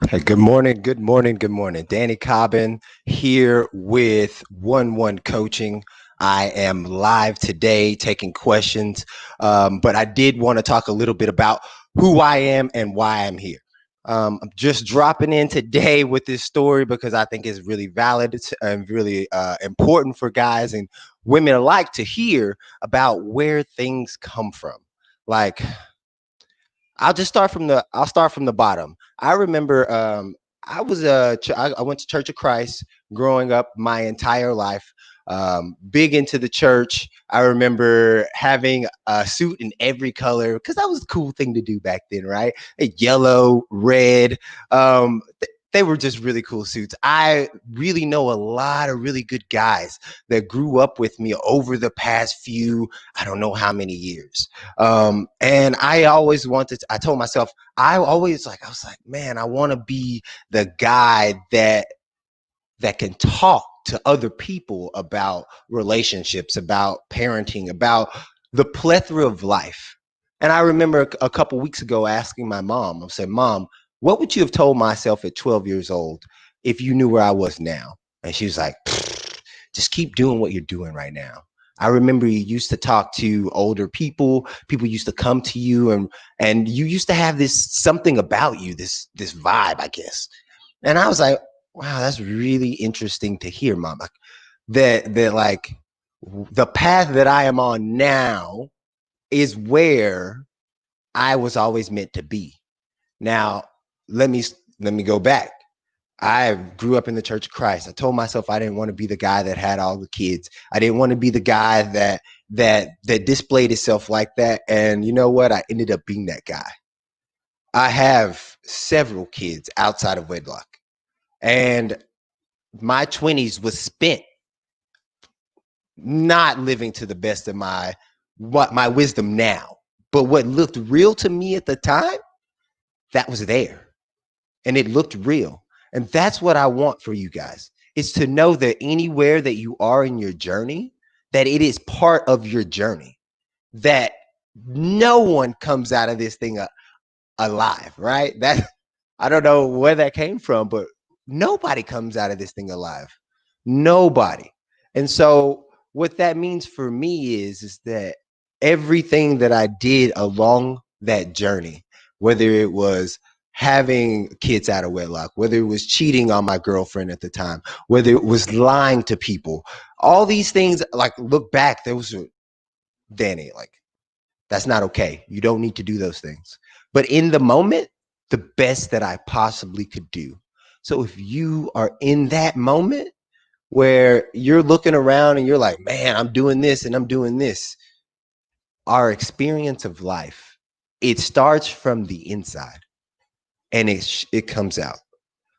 Hey, good morning, good morning, good morning. Danny Cobbin here with 1-1 Coaching. I am live today taking questions, but I did want to talk a little bit about who I am and why I'm here. I'm just dropping in today with this story because I think it's really valid and really important for guys and women alike to hear about where things come from. Like, I'll start from the bottom. I remember I went to Church of Christ growing up my entire life. Big into the church. I remember having a suit in every color because that was the cool thing to do back then, right? Yellow, red. They were just really cool suits. I really know a lot of really good guys that grew up with me over the past few, I don't know how many years. And I told myself, I was like, man, I want to be the guy that can talk to other people about relationships, about parenting, about the plethora of life. And I remember a couple weeks ago asking my mom, I said, Mom, what would you have told myself at 12 years old if you knew where I was now? And she was like, just keep doing what you're doing right now. I remember you used to talk to older people. People used to come to you, and you used to have this something about you, this vibe, I guess. And I was like, wow, that's really interesting to hear, Mom. Like, that like the path that I am on now is where I was always meant to be. Now, let me let me go back. I grew up in the Church of Christ. I told myself I didn't want to be the guy that had all the kids. I didn't want to be the guy that displayed itself like that. And you know what? I ended up being that guy. I have several kids outside of wedlock, and my 20s was spent not living to the best of my wisdom now. But what looked real to me at the time, that was there, and it looked real. And that's what I want for you guys, is to know that anywhere that you are in your journey, that it is part of your journey, that no one comes out of this thing alive, right? That I don't know where that came from, but nobody comes out of this thing alive. Nobody. And so what that means for me is that everything that I did along that journey, whether it was having kids out of wedlock, whether it was cheating on my girlfriend at the time, whether it was lying to people, all these things, like, look back, those are, Danny, like, that's not okay. You don't need to do those things. But in the moment, the best that I possibly could do. So if you are in that moment where you're looking around and you're like, man, I'm doing this and I'm doing this, our experience of life, it starts from the inside and it comes out.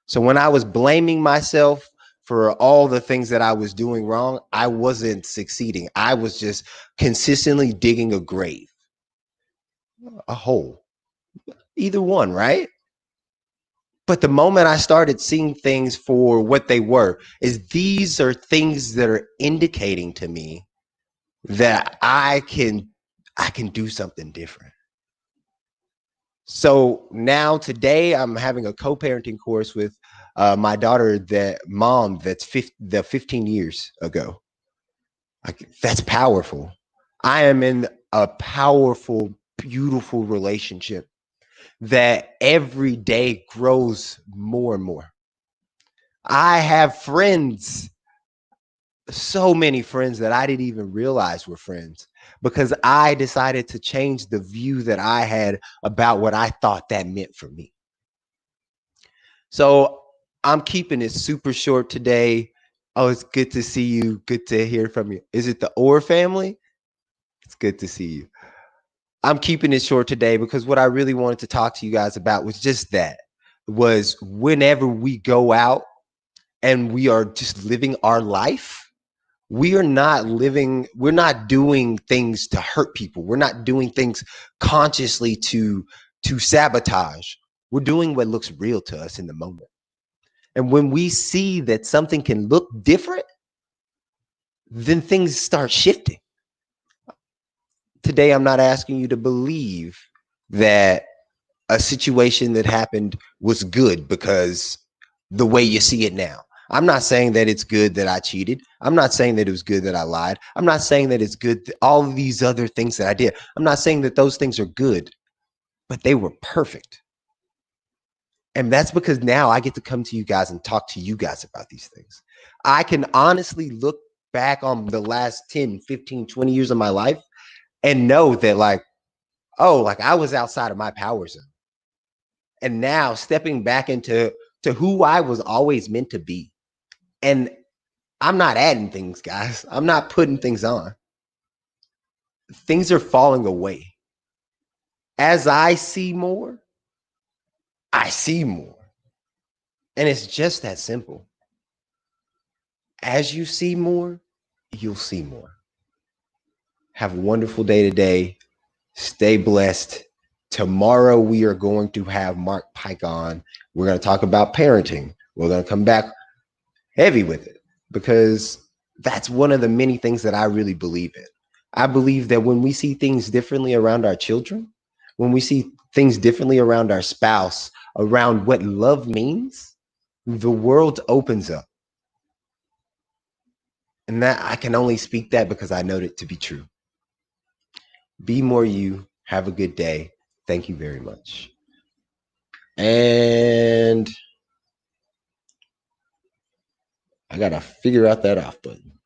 So when I was blaming myself for all the things that I was doing wrong, I wasn't succeeding. I was just consistently digging a grave, a hole, either one, right? But the moment I started seeing things for what they were, is these are things that are indicating to me that I can do something different. So now today I'm having a co-parenting course with my daughter, that mom that's 15 years ago. Like, that's powerful. I am in a powerful, beautiful relationship that every day grows more and more. I have friends, so many friends that I didn't even realize were friends, because I decided to change the view that I had about what I thought that meant for me. So I'm keeping it super short today. Oh, it's good to see you. Good to hear from you. Is it the Orr family? It's good to see you. I'm keeping it short today because what I really wanted to talk to you guys about was just that, was whenever we go out and we are just living our life, we're not doing things to hurt people. We're not doing things consciously to sabotage. We're doing what looks real to us in the moment. And when we see that something can look different, then things start shifting. Today, I'm not asking you to believe that a situation that happened was good because the way you see it now. I'm not saying that it's good that I cheated. I'm not saying that it was good that I lied. I'm not saying that it's good all of these other things that I did. I'm not saying that those things are good, but they were perfect. And that's because now I get to come to you guys and talk to you guys about these things. I can honestly look back on the last 10, 15, 20 years of my life and know that, like, oh, like I was outside of my power zone. And now stepping back into who I was always meant to be. And I'm not adding things, guys. I'm not putting things on. Things are falling away. As I see more, I see more. And it's just that simple. As you see more, you'll see more. Have a wonderful day today. Stay blessed. Tomorrow, we are going to have Mark Pike on. We're going to talk about parenting. We're going to come back heavy with it because that's one of the many things that I really believe in. I believe that when we see things differently around our children, when we see things differently around our spouse, around what love means, the world opens up. And that I can only speak that because I know it to be true. Be more you. Have a good day. Thank you very much. And I got to figure out that off button.